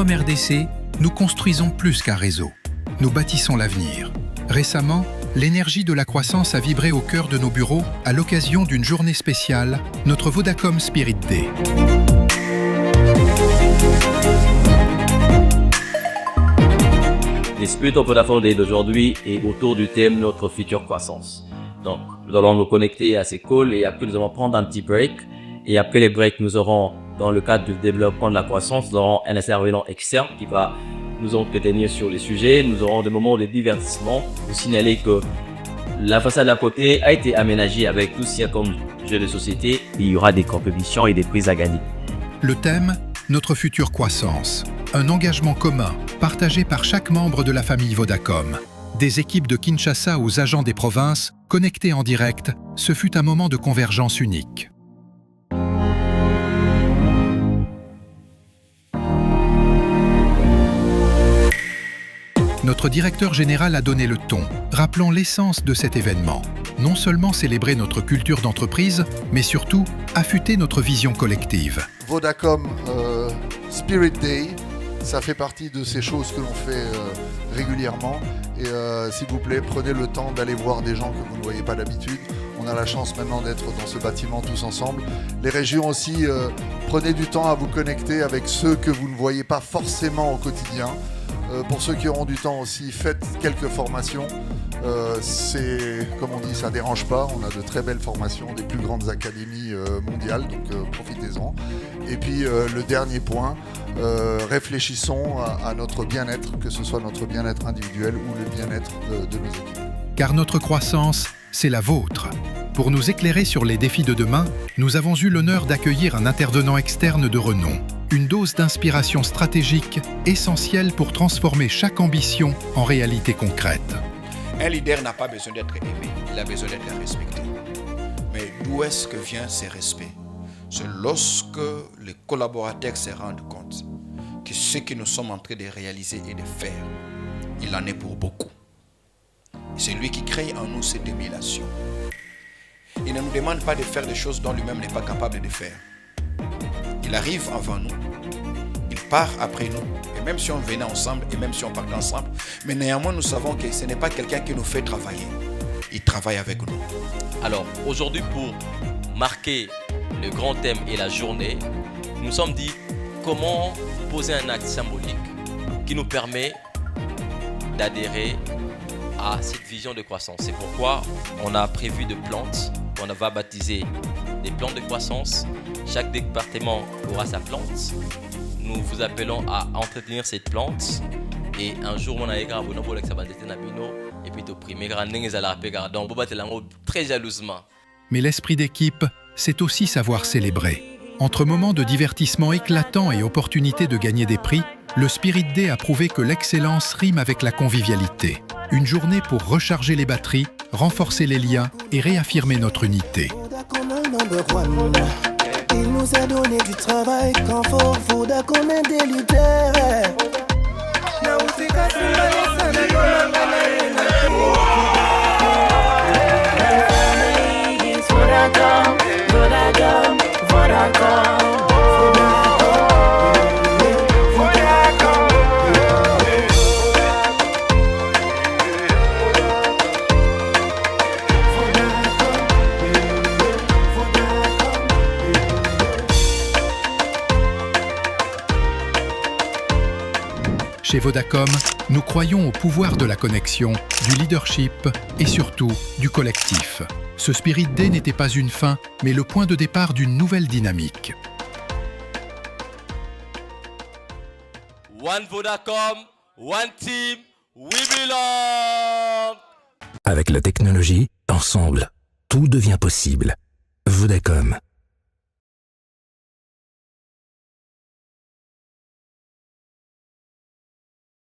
Vodacom RDC, nous construisons plus qu'un réseau. Nous bâtissons l'avenir. Récemment, l'énergie de la croissance a vibré au cœur de nos bureaux à l'occasion d'une journée spéciale, notre Vodacom Spirit Day. L'esprit of Vodafone Day d'aujourd'hui est autour du thème Notre future croissance. Donc, nous allons nous connecter à ces calls et après nous allons prendre un petit break. Et après les breaks, nous aurons, dans le cadre du développement de la croissance, nous aurons un intervenant externe qui va nous entretenir sur les sujets. Nous aurons des moments de divertissement. Vous signaler que la façade à côté a été aménagée avec tout ce qu'il y a comme jeu de société. Il y aura des compétitions et des prises à gagner. Le thème, notre future croissance. Un engagement commun, partagé par chaque membre de la famille Vodacom. Des équipes de Kinshasa aux agents des provinces, connectés en direct, ce fut un moment de convergence unique. Notre directeur général a donné le ton, rappelant l'essence de cet événement. Non seulement célébrer notre culture d'entreprise, mais surtout affûter notre vision collective. Vodacom Spirit Day, ça fait partie de ces choses que l'on fait régulièrement. Et s'il vous plaît, prenez le temps d'aller voir des gens que vous ne voyez pas d'habitude. On a la chance maintenant d'être dans ce bâtiment tous ensemble. Les régions aussi, prenez du temps à vous connecter avec ceux que vous ne voyez pas forcément au quotidien. Pour ceux qui auront du temps aussi, faites quelques formations. C'est, comme on dit, ça ne dérange pas. On a de très belles formations, des plus grandes académies mondiales, donc profitez-en. Et puis le dernier point, réfléchissons à notre bien-être, que ce soit notre bien-être individuel ou le bien-être de nos équipes. Car notre croissance, c'est la vôtre. Pour nous éclairer sur les défis de demain, nous avons eu l'honneur d'accueillir un intervenant externe de renom. Une dose d'inspiration stratégique essentielle pour transformer chaque ambition en réalité concrète. Un leader n'a pas besoin d'être aimé, il a besoin d'être respecté. Mais d'où est-ce que vient ce respect? C'est lorsque les collaborateurs se rendent compte que ce que nous sommes en train de réaliser et de faire, il en est pour beaucoup. C'est lui qui crée en nous cette émulation. Il ne nous demande pas de faire des choses dont lui-même n'est pas capable de faire. Il arrive avant nous, il part après nous, et même si on venait ensemble, et même si on partait ensemble, mais néanmoins nous savons que ce n'est pas quelqu'un qui nous fait travailler, il travaille avec nous. Alors, aujourd'hui, pour marquer le grand thème et la journée, nous nous sommes dit comment poser un acte symbolique qui nous permet d'adhérer à cette vision de croissance. C'est pourquoi on a prévu des plantes qu'on va baptiser des plantes de croissance. Chaque département aura sa plante. Nous vous appelons à entretenir cette plante. Et un jour, on a écrit à Bonobo avec sa bande de Nabino. Et puis, au premier grand nez, à la donc, on va très jalousement. Mais l'esprit d'équipe, c'est aussi savoir célébrer. Entre moments de divertissement éclatants et opportunités de gagner des prix, le Spirit Day a prouvé que l'excellence rime avec la convivialité. Une journée pour recharger les batteries, renforcer les liens et réaffirmer notre unité. Il nous a donné du travail quand faut, Vodacom est des leaders. Chez Vodacom, nous croyons au pouvoir de la connexion, du leadership et surtout du collectif. Ce Spirit Day n'était pas une fin, mais le point de départ d'une nouvelle dynamique. One Vodacom, one team, we belong! Avec la technologie, ensemble, tout devient possible. Vodacom.